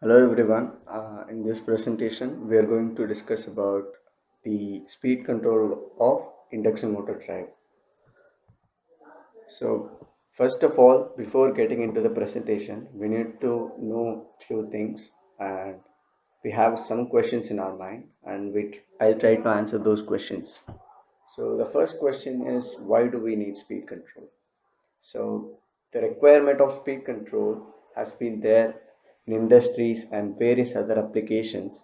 Hello everyone. In this presentation, we are going to discuss about the speed control of induction motor drive. So, first of all, before getting into the presentation, we need to know few things, and we have some questions in our mind, and I'll try to answer those questions. So, the first question is, why do we need speed control? So the requirement of speed control has been there in industries and various other applications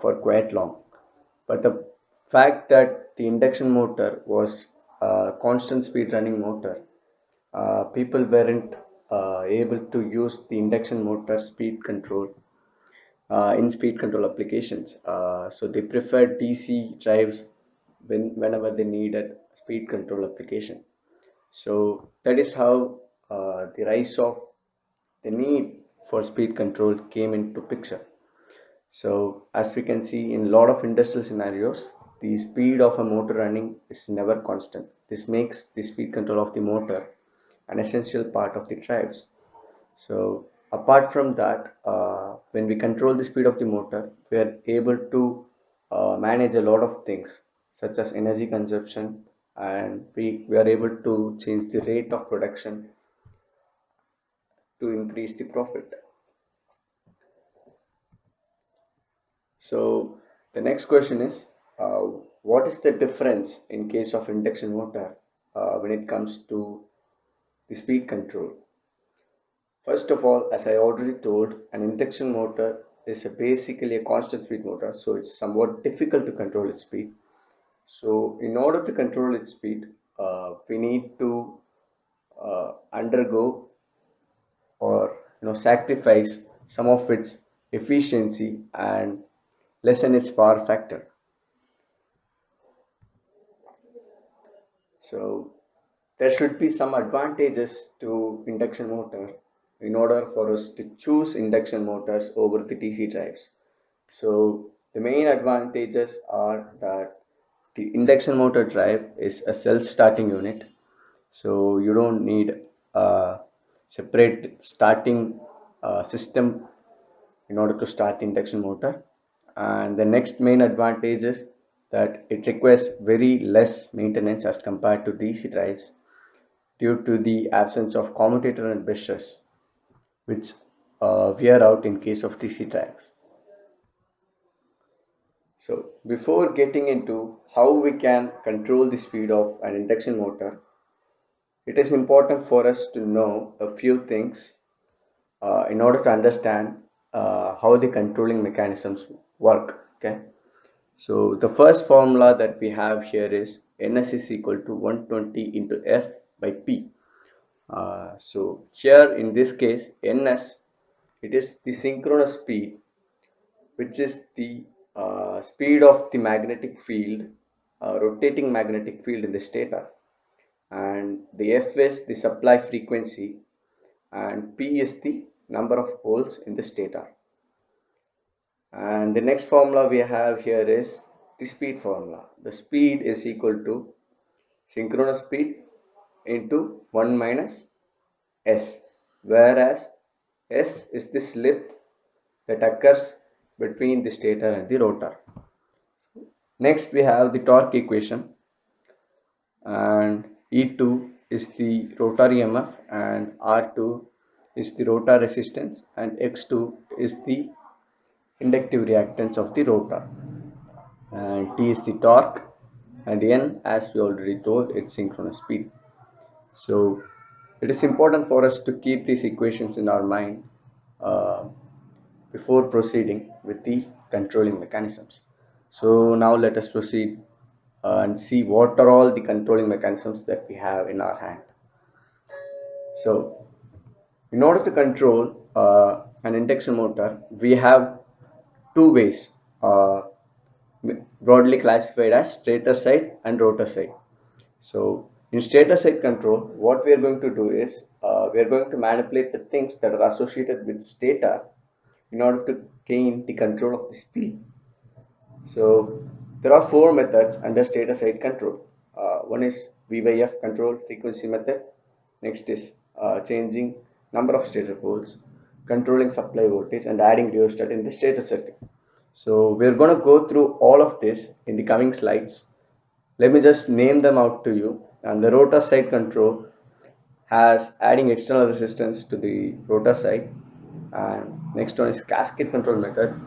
for quite long. But the fact that the induction motor was a constant speed running motor, people weren't able to use the induction motor speed control in speed control applications. So they preferred DC drives whenever they needed speed control application. So that is how the rise of the need for speed control came into picture. So as we can see in a lot of industrial scenarios, the speed of a motor running is never constant. This makes the speed control of the motor an essential part of the drives. So apart from that, when we control the speed of the motor, we are able to manage a lot of things such as energy consumption, and we are able to change the rate of production to increase the profit. So the next question is, uh, what is the difference in case of induction motor when it comes to the speed control? First of all, as I already told, an induction motor is basically a constant speed motor, so it's somewhat difficult to control its speed. So, in order to control its speed, we need to undergo or sacrifice some of its efficiency and lessen its power factor. So, there should be some advantages to induction motor in order for us to choose induction motors over the DC drives. So the main advantages are that the induction motor drive is a self-starting unit, so you don't need a separate starting system in order to start the induction motor. And the next main advantage is that it requires very less maintenance as compared to DC drives due to the absence of commutator and brushes, which wear out in case of DC drives. So before getting into how we can control the speed of an induction motor, it is important for us to know a few things in order to understand how the controlling mechanisms work. Okay. So the first formula that we have here is Ns is equal to 120 into F by P. So here in this case, Ns, it is the synchronous speed, which is the speed of the magnetic field, rotating magnetic field in the stator, and the F is the supply frequency, and P is the number of poles in the stator. And the next formula we have here is the speed formula. The speed is equal to synchronous speed into 1 minus S, whereas S is the slip that occurs between the stator and the rotor. Next, we have the torque equation, and E2 is the rotor EMF, and R2 is the rotor resistance, and X2 is the inductive reactance of the rotor, and T is the torque, and N, as we already told, it's synchronous speed. So it is important for us to keep these equations in our mind uh, before proceeding with the controlling mechanisms. So now let us proceed and see what are all the controlling mechanisms that we have in our hand. So in order to control an induction motor, we have two ways, uh, broadly classified as stator side and rotor side. So in stator side control, what we are going to do is we are going to manipulate the things that are associated with stator in order to gain the control of the speed. So there are four methods under stator side control. One is V/F control frequency method. Next is changing number of stator poles. controlling supply voltage and adding rheostat in the stator circuit. So we're going to go through all of this in the coming slides. Let me just name them out to you. And the rotor side control has adding external resistance to the rotor side, and next one is cascade control method.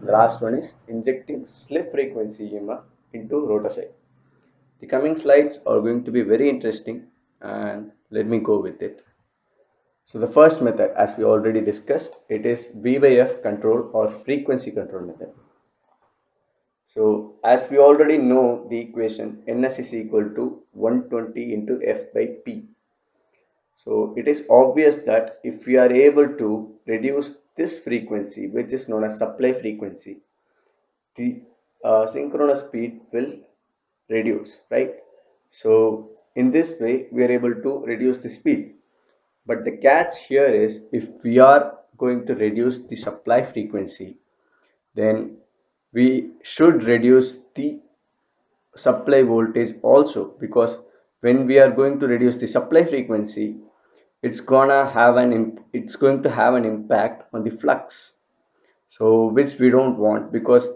The last one is injecting slip frequency EMF into rotor side. The coming slides are going to be very interesting, and let me go with it. So the first method, as we already discussed, it is V by F control or frequency control method. So as we already know the equation, Ns is equal to 120 into F by P. So it is obvious that if we are able to reduce this frequency, which is known as supply frequency, the synchronous speed will reduce, right? So in this way, we are able to reduce the speed. But the catch here is, if we are going to reduce the supply frequency, then we should reduce the supply voltage also, because when we are going to reduce the supply frequency, it's going to have an impact on the flux, so which we don't want, because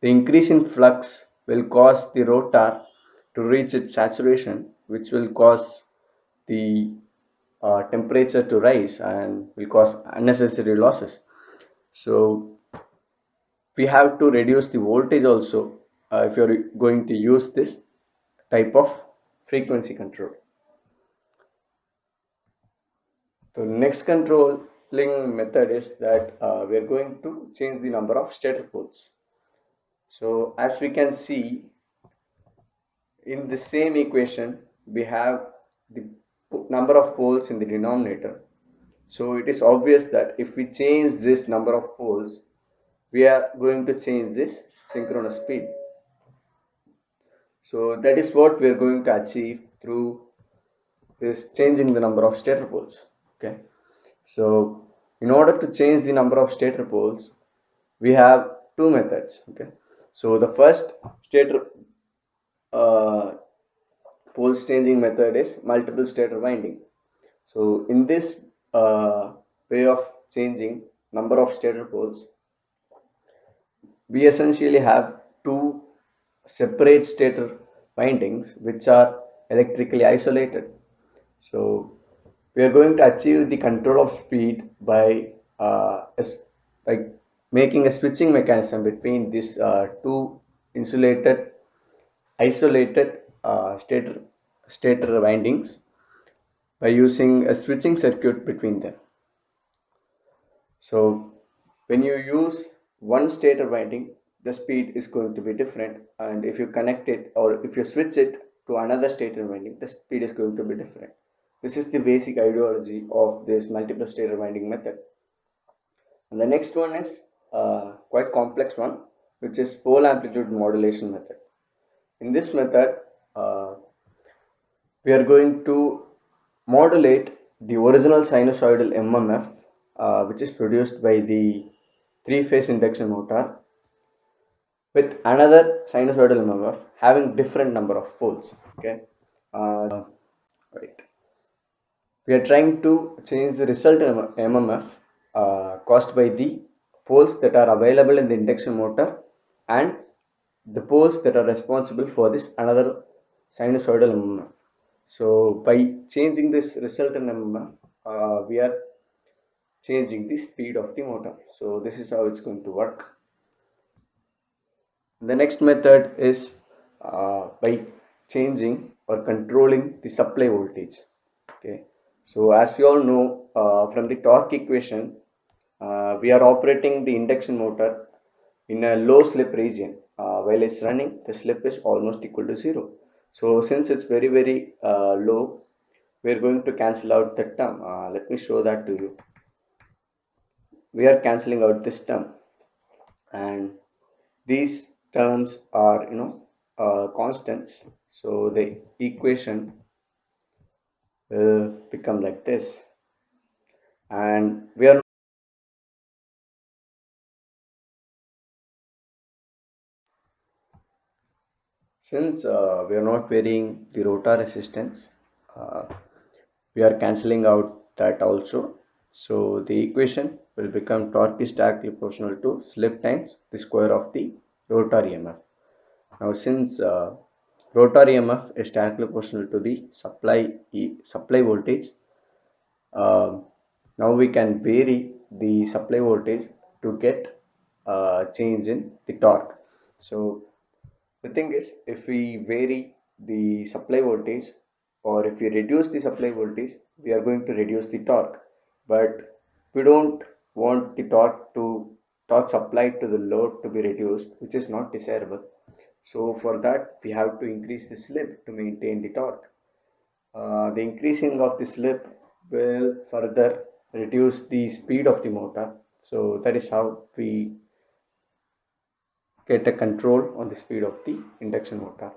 the increase in flux will cause the rotor to reach its saturation, which will cause the temperature to rise and will cause unnecessary losses. So we have to reduce the voltage also if you're going to use this type of frequency control. So next controlling method is that we are going to change the number of stator poles. So as we can see in the same equation, we have the number of poles in the denominator. So it is obvious that if we change this number of poles, we are going to change this synchronous speed. So that is what we are going to achieve through this changing the number of stator poles. Okay. So in order to change the number of stator poles, we have two methods. Okay. So the first stator uh, poles changing method is multiple stator winding. So in this way of changing number of stator poles, we essentially have two separate stator windings which are electrically isolated. So we are going to achieve the control of speed by like making a switching mechanism between these two insulated isolated stator windings by using a switching circuit between them. So when you use one stator winding, the speed is going to be different, and if you connect it or if you switch it to another stator winding, the speed is going to be different. This is the basic ideology of this multiple stator winding method. And the next one is quite complex one, which is pole amplitude modulation method. In this method, we are going to modulate the original sinusoidal MMF, which is produced by the three-phase induction motor, with another sinusoidal MMF having different number of poles. Okay, right. We are trying to change the resultant MMF caused by the poles that are available in the induction motor and the poles that are responsible for this another sinusoidal MMF. So by changing this resultant MMF, we are changing the speed of the motor. So this is how it's going to work. The next method is by changing or controlling the supply voltage. Okay, so as we all know from the torque equation, we are operating the induction motor in a low slip region. While it's running, the slip is almost equal to zero. So since it's very low, we're going to cancel out the term. Let me show that to you. We are cancelling out this term, and these terms are constants, so the equation will become like this, and we are since we are not varying the rotor resistance, uh, we are cancelling out that also. So the equation will become torque is directly proportional to slip times the square of the rotor EMF. Now since rotor EMF is directly proportional to the supply voltage, uh, now we can vary the supply voltage to get change in the torque. So the thing is, if we vary the supply voltage or if we reduce the supply voltage, we are going to reduce the torque. But we don't want the torque supplied to the load to be reduced, which is not desirable. So for that, we have to increase the slip to maintain the torque. The increasing of the slip will further reduce the speed of the motor. So that is how we get a control on the speed of the induction motor.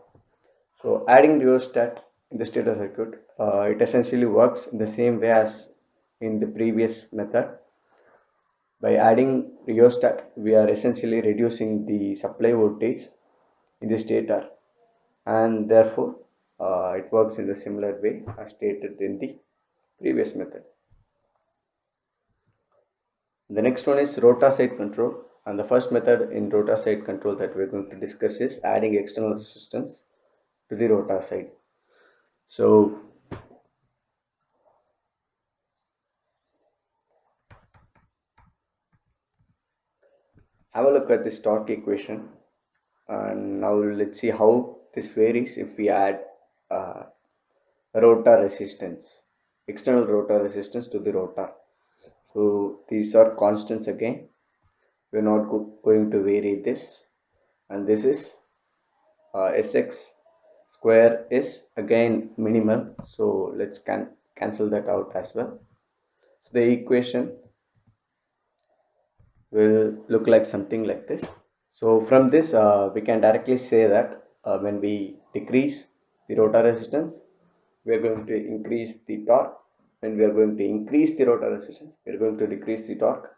So adding rheostat in the stator circuit, it essentially works in the same way as in the previous method. By adding rheostat, we are essentially reducing the supply voltage in the stator, and therefore it works in the similar way as stated in the previous method. The next one is rotor side control, and the first method in rotor side control that we're going to discuss is adding external resistance to the rotor side. So have a look at this torque equation, and now let's see how this varies if we add uh, rotor resistance, external rotor resistance to the rotor. So these are constants again. We're not going to vary this, and this is Sx square is again minimal, so let's cancel that out as well. So the equation will look like something like this. So from this we can directly say that when we decrease the rotor resistance, we are going to increase the torque. When we are going to increase the rotor resistance, we are going to decrease the torque.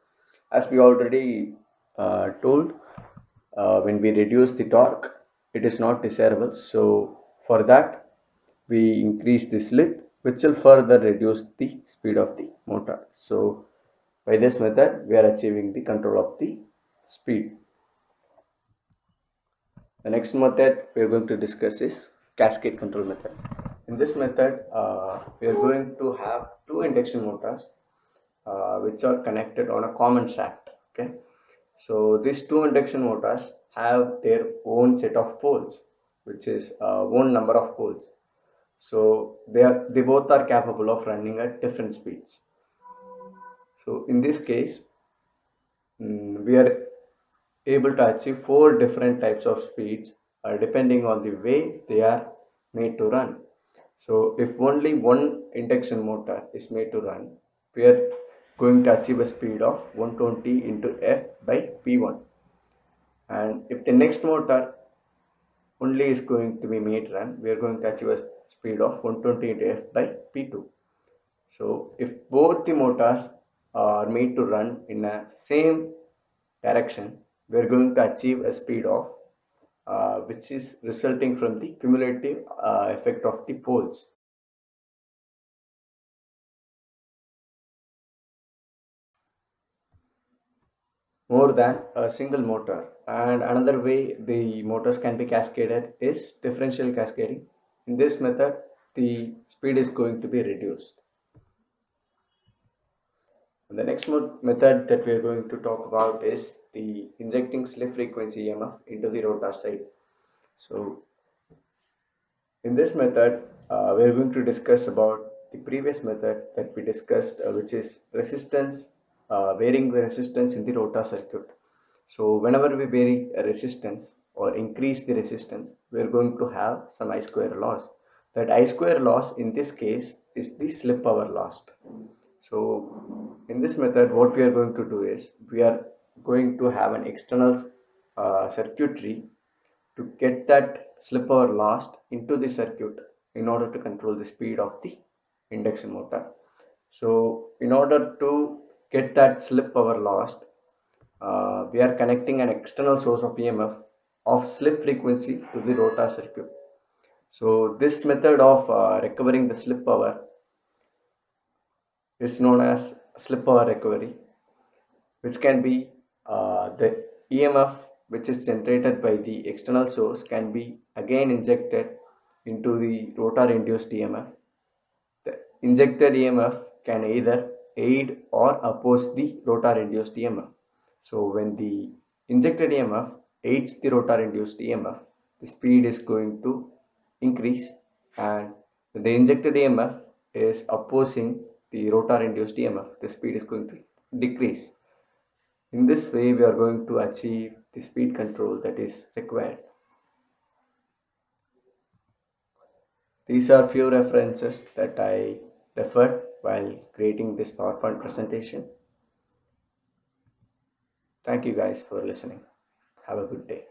As we already told, when we reduce the torque, it is not desirable. So for that, we increase the slip, which will further reduce the speed of the motor. So by this method, we are achieving the control of the speed. The next method we are going to discuss is cascade control method. In this method, we are going to have two induction motors which are connected on a common shaft. Okay, so these two induction motors have their own set of poles, which is own number of poles. So they both are capable of running at different speeds. So in this case, we are able to achieve four different types of speeds depending on the way they are made to run. So if only one induction motor is made to run, we are going to achieve a speed of 120 into F by P1. And if the next motor only is going to be made run, we are going to achieve a speed of 120 into F by P2. So if both the motors are made to run in a same direction, we are going to achieve a speed of which is resulting from the cumulative effect of the poles. More than a single motor. And another way the motors can be cascaded is differential cascading. In this method, the speed is going to be reduced. And the next method that we are going to talk about is the injecting slip frequency EMF into the rotor side. So in this method, we are going to discuss about the previous method that we discussed, which is resistance, varying the resistance in the rotor circuit. So whenever we vary a resistance or increase the resistance, we are going to have some I square loss. That I square loss in this case is the slip power lost. So in this method, what we are going to do is we are going to have an external circuitry to get that slip power lost into the circuit in order to control the speed of the induction motor. So in order to get that slip power lost, we are connecting an external source of EMF of slip frequency to the rotor circuit. So this method of recovering the slip power is known as slip power recovery, which can be the EMF which is generated by the external source can be again injected into the rotor induced EMF. The injected EMF can either aid or oppose the rotor induced EMF. So when the injected EMF aids the rotor induced EMF, the speed is going to increase, and when the injected EMF is opposing the rotor induced EMF, the speed is going to decrease. In this way, we are going to achieve the speed control that is required. These are few references that I referred while creating this PowerPoint presentation. Thank you guys for listening. Have a good day.